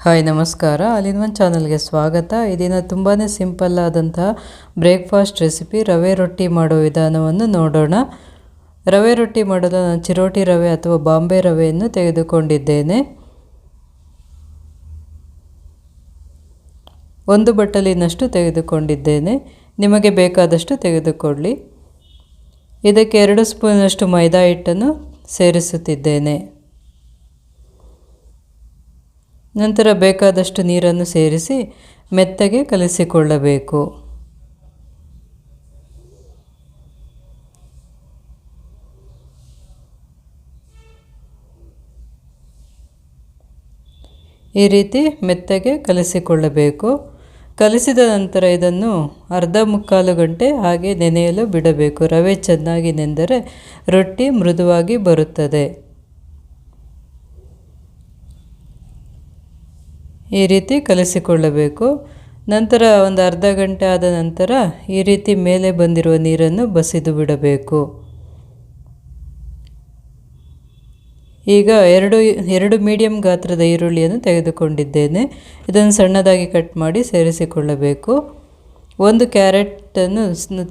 Hi ನಮಸ್ಕಾರ, all in one ಚಾನಲ್ಗೆ ಸ್ವಾಗತ. ಇದನ್ನು ತುಂಬಾ ಸಿಂಪಲ್ ಆದಂತಹ ಬ್ರೇಕ್ಫಾಸ್ಟ್ ರೆಸಿಪಿ ರವೆ ರೊಟ್ಟಿ ಮಾಡೋ ವಿಧಾನವನ್ನು ನೋಡೋಣ. ರವೆ ರೊಟ್ಟಿ ಮಾಡಲು ನಾನು ಚಿರೋಟಿ ರವೆ ಅಥವಾ ಬಾಂಬೆ ರವೆಯನ್ನು ತೆಗೆದುಕೊಂಡಿದ್ದೇನೆ. ಒಂದು ಬಟ್ಟಲಿನಷ್ಟು ತೆಗೆದುಕೊಂಡಿದ್ದೇನೆ. ನಿಮಗೆ ಬೇಕಾದಷ್ಟು ತೆಗೆದುಕೊಳ್ಳಿ. ಇದಕ್ಕೆ 2 ಸ್ಪೂನಷ್ಟು ಮೈದಾ ಹಿಟ್ಟನ್ನು ಸೇರಿಸುತ್ತಿದ್ದೇನೆ. ನಂತರ ಬೇಕಾದಷ್ಟು ನೀರನ್ನು ಸೇರಿಸಿ ಮೆತ್ತಗೆ ಕಲಿಸಿಕೊಳ್ಳಬೇಕು. ಈ ರೀತಿ ಮೆತ್ತಗೆ ಕಲಿಸಿಕೊಳ್ಳಬೇಕು. ಕಲಿಸಿದ ನಂತರ ಇದನ್ನು ಅರ್ಧ ಮುಕ್ಕಾಲು ಗಂಟೆ ಹಾಗೆ ನೆನೆಯಲು ಬಿಡಬೇಕು. ರವೆ ಚೆನ್ನಾಗಿ ನೆಂದರೆ ರೊಟ್ಟಿ ಮೃದುವಾಗಿ ಬರುತ್ತದೆ. ಈ ರೀತಿ ಕಲಿಸಿಕೊಳ್ಳಬೇಕು. ನಂತರ ಒಂದು ಅರ್ಧ ಗಂಟೆ ಆದ ನಂತರ ಈ ರೀತಿ ಮೇಲೆ ಬಂದಿರುವ ನೀರನ್ನು ಬಸಿದು ಬಿಡಬೇಕು. ಈಗ ಎರಡು ಮೀಡಿಯಂ ಗಾತ್ರದ ಈರುಳ್ಳಿಯನ್ನು ತೆಗೆದುಕೊಂಡಿದ್ದೇನೆ. ಇದನ್ನು ಸಣ್ಣದಾಗಿ ಕಟ್ ಮಾಡಿ ಸೇರಿಸಿಕೊಳ್ಳಬೇಕು. 1 ಕ್ಯಾರೆಟನ್ನು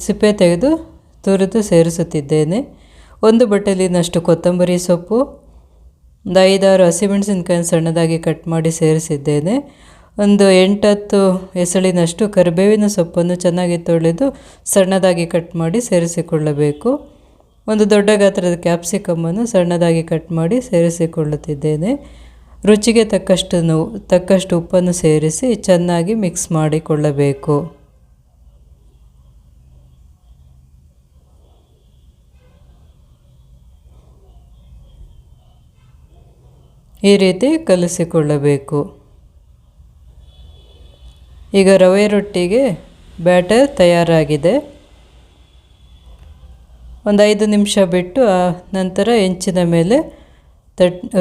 ಸಿಪ್ಪೆ ತೆಗೆದು ತುರಿದು ಸೇರಿಸುತ್ತಿದ್ದೇನೆ. 1 ಬಟ್ಟಲಿನಷ್ಟು ಕೊತ್ತಂಬರಿ ಸೊಪ್ಪು, ಒಂದು 5-6 ಹಸಿಮೆಣಸಿನಕಾಯಿ ಸಣ್ಣದಾಗಿ ಕಟ್ ಮಾಡಿ ಸೇರಿಸಿದ್ದೇನೆ. ಒಂದು 8-10 ಎಸಳಿನಷ್ಟು ಕರಿಬೇವಿನ ಸೊಪ್ಪನ್ನು ಚೆನ್ನಾಗಿ ತೊಳೆದು ಸಣ್ಣದಾಗಿ ಕಟ್ ಮಾಡಿ ಸೇರಿಸಿಕೊಳ್ಳಬೇಕು. ಒಂದು ದೊಡ್ಡ ಗಾತ್ರದ ಕ್ಯಾಪ್ಸಿಕಮ್ಮನ್ನು ಸಣ್ಣದಾಗಿ ಕಟ್ ಮಾಡಿ ಸೇರಿಸಿಕೊಳ್ಳುತ್ತಿದ್ದೇನೆ. ರುಚಿಗೆ ತಕ್ಕಷ್ಟು ಉಪ್ಪನ್ನು ಸೇರಿಸಿ ಚೆನ್ನಾಗಿ ಮಿಕ್ಸ್ ಮಾಡಿಕೊಳ್ಳಬೇಕು. ಈ ರೀತಿ ಕಲಿಸಿಕೊಳ್ಳಬೇಕು. ಈಗ ರವೆ ರೊಟ್ಟಿಗೆ ಬ್ಯಾಟರ್ ತಯಾರಾಗಿದೆ. ಒಂದು 5 ನಿಮಿಷ ಬಿಟ್ಟು ನಂತರ ಹೆಂಚಿನ ಮೇಲೆ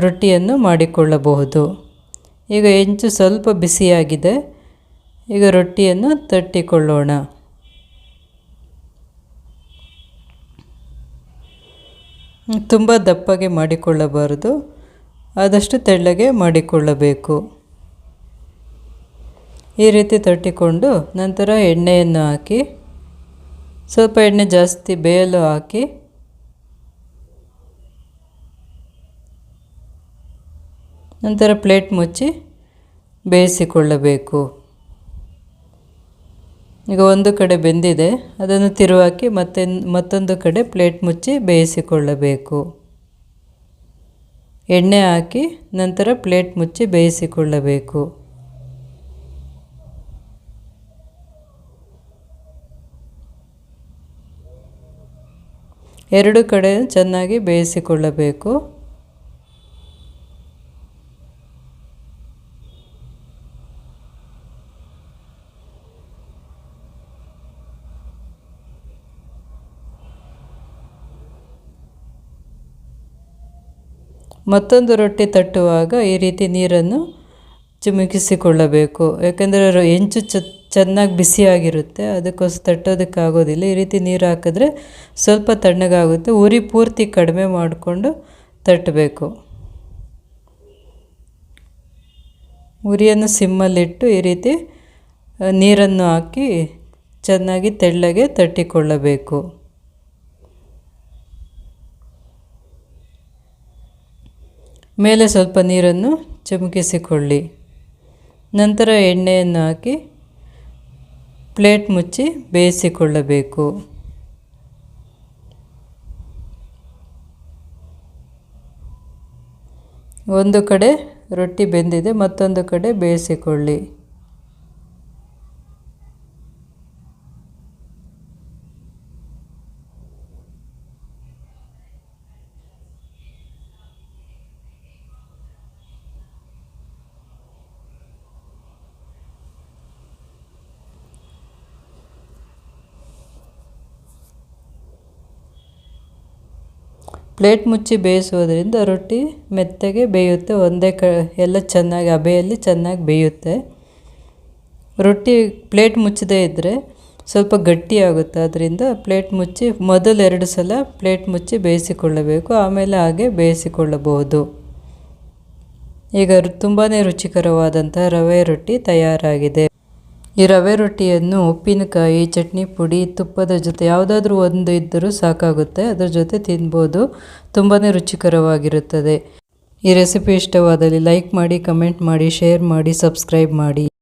ರೊಟ್ಟಿಯನ್ನು ಮಾಡಿಕೊಳ್ಳಬಹುದು. ಈಗ ಹೆಂಚು ಸ್ವಲ್ಪ ಬಿಸಿಯಾಗಿದೆ. ಈಗ ರೊಟ್ಟಿಯನ್ನು ತಟ್ಟಿಕೊಳ್ಳೋಣ. ತುಂಬ ದಪ್ಪಗೆ ಮಾಡಿಕೊಳ್ಳಬಾರದು, ಆದಷ್ಟು ತೆಳ್ಳಗೆ ಮಾಡಿಕೊಳ್ಳಬೇಕು. ಈ ರೀತಿ ತಟ್ಟಿಕೊಂಡು ನಂತರ ಎಣ್ಣೆಯನ್ನು ಹಾಕಿ, ಸ್ವಲ್ಪ ಎಣ್ಣೆ ಜಾಸ್ತಿ ಬೇಯಲು ಹಾಕಿ, ನಂತರ ಪ್ಲೇಟ್ ಮುಚ್ಚಿ ಬೇಯಿಸಿಕೊಳ್ಳಬೇಕು. ಈಗ ಒಂದು ಕಡೆ ಬೆಂದಿದೆ, ಅದನ್ನು ತಿರುವಾಕಿ ಮತ್ತೊಂದು ಕಡೆ ಪ್ಲೇಟ್ ಮುಚ್ಚಿ ಬೇಯಿಸಿಕೊಳ್ಳಬೇಕು. ಎಣ್ಣೆ ಹಾಕಿ ನಂತರ ಪ್ಲೇಟ್ ಮುಚ್ಚಿ ಬೇಯಿಸಿಕೊಳ್ಳಬೇಕು. ಎರಡು ಕಡೆ ಚೆನ್ನಾಗಿ ಬೇಯಿಸಿಕೊಳ್ಳಬೇಕು. ಮತ್ತೊಂದು ರೊಟ್ಟಿ ತಟ್ಟುವಾಗ ಈ ರೀತಿ ನೀರನ್ನು ಚಿಮುಕಿಸಿಕೊಳ್ಳಬೇಕು. ಯಾಕೆಂದರೆ ಹೆಂಚು ಚೆನ್ನಾಗಿ ಬಿಸಿಯಾಗಿರುತ್ತೆ, ಅದಕ್ಕೋಸ್ಕರ ತಟ್ಟೋದಕ್ಕಾಗೋದಿಲ್ಲ. ಈ ರೀತಿ ನೀರು ಹಾಕಿದ್ರೆ ಸ್ವಲ್ಪ ತಣ್ಣಗಾಗುತ್ತೆ. ಉರಿ ಪೂರ್ತಿ ಕಡಿಮೆ ಮಾಡಿಕೊಂಡು ತಟ್ಟಬೇಕು. ಉರಿಯನ್ನು ಸಿಮ್ಮಲ್ಲಿಟ್ಟು ಈ ರೀತಿ ನೀರನ್ನು ಹಾಕಿ ಚೆನ್ನಾಗಿ ತೆಳ್ಳಗೆ ತಟ್ಟಿಕೊಳ್ಳಬೇಕು. ಮೇಲೆ ಸ್ವಲ್ಪ ನೀರನ್ನು ಚಿಮುಕಿಸಿಕೊಳ್ಳಿ. ನಂತರ ಎಣ್ಣೆಯನ್ನು ಹಾಕಿ ಪ್ಲೇಟ್ ಮುಚ್ಚಿ ಬೇಯಿಸಿಕೊಳ್ಳಬೇಕು. ಒಂದು ಕಡೆ ರೊಟ್ಟಿ ಬೆಂದಿದೆ, ಮತ್ತೊಂದು ಕಡೆ ಬೇಯಿಸಿಕೊಳ್ಳಿ. ಪ್ಲೇಟ್ ಮುಚ್ಚಿ ಬೇಯಿಸೋದ್ರಿಂದ ರೊಟ್ಟಿ ಮೆತ್ತಗೆ ಬೇಯುತ್ತೆ. ಎಲ್ಲ ಚೆನ್ನಾಗಿ ಹಬೆಯಲ್ಲಿ ಚೆನ್ನಾಗಿ ಬೇಯುತ್ತೆ. ರೊಟ್ಟಿ ಪ್ಲೇಟ್ ಮುಚ್ಚದೇ ಇದ್ದರೆ ಸ್ವಲ್ಪ ಗಟ್ಟಿಯಾಗುತ್ತೆ. ಅದರಿಂದ ಪ್ಲೇಟ್ ಮುಚ್ಚಿ ಮೊದಲು 2 ಸಲ ಪ್ಲೇಟ್ ಮುಚ್ಚಿ ಬೇಯಿಸಿಕೊಳ್ಳಬೇಕು. ಆಮೇಲೆ ಹಾಗೆ ಬೇಯಿಸಿಕೊಳ್ಳಬಹುದು. ಈಗ ತುಂಬಾ ರುಚಿಕರವಾದಂಥ ರವೆ ರೊಟ್ಟಿ ತಯಾರಾಗಿದೆ. ಈ ರವೆ ರೊಟ್ಟಿಯನ್ನು ಉಪ್ಪಿನಕಾಯಿ, ಚಟ್ನಿ ಪುಡಿ, ತುಪ್ಪದ ಜೊತೆ ಯಾವುದಾದ್ರೂ ಒಂದು ಇದ್ದರೂ ಸಾಕಾಗುತ್ತೆ. ಅದರ ಜೊತೆ ತಿನ್ಬೋದು. ತುಂಬಾ ರುಚಿಕರವಾಗಿರುತ್ತದೆ. ಈ ರೆಸಿಪಿ ಇಷ್ಟವಾದಲ್ಲಿ ಲೈಕ್ ಮಾಡಿ, ಕಮೆಂಟ್ ಮಾಡಿ, ಶೇರ್ ಮಾಡಿ, ಸಬ್ಸ್ಕ್ರೈಬ್ ಮಾಡಿ.